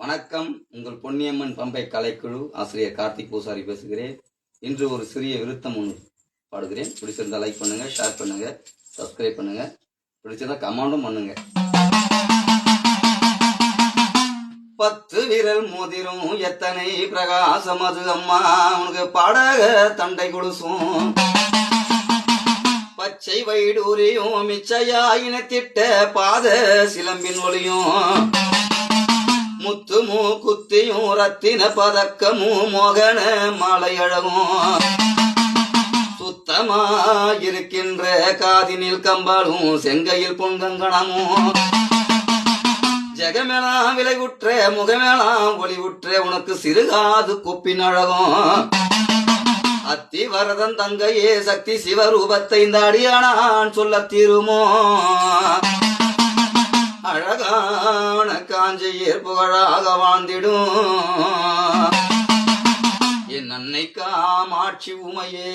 வணக்கம். உங்கள் பொன்னியம்மன் பம்பை கலைக்குழு ஆசிரியர் கார்த்திக் பூசாரி பேசுகிறேன். இன்று ஒரு சிறிய விருத்தம் ஒன்று பாடுகிறேன். பிடிச்சிருந்தா லைக் பண்ணுங்க, ஷேர் பண்ணுங்க, சப்ஸ்கிரைப் பண்ணுங்க, பிடிச்சிருந்தா கமெண்டும் பண்ணுங்க. 10 விரல் மோதிரும் எத்தனை பிரகாசம் அது அம்மா, உனக்கு பாடக தண்டை கொடுசும் பச்சை வைடூரியும் மிச்சையாயின திட்ட பாத சிலம்பின் ஒளியும் முத்துமு குத்தியும் ரத்தின பதக்கமும் மோகன மாலை அழகும் சுத்தமா இருக்கின்ற காதினில் கம்பாலும் செங்கையில் பொங்கங்கணமும் ஜெகமேளாம் விலை உற்ற முகமேளாம் ஒளி உற்ற உனக்கு சிறுகாது கொப்பின் அழகும் அத்தி வரதன் தங்கையே சக்தி சிவரூபத்தை இந்த அடியானான் சொல்ல தீருமோ அழகான காஞ்சியர் புகழாக வாழ்ந்திடும் என் அன்னை காமாட்சி உமையே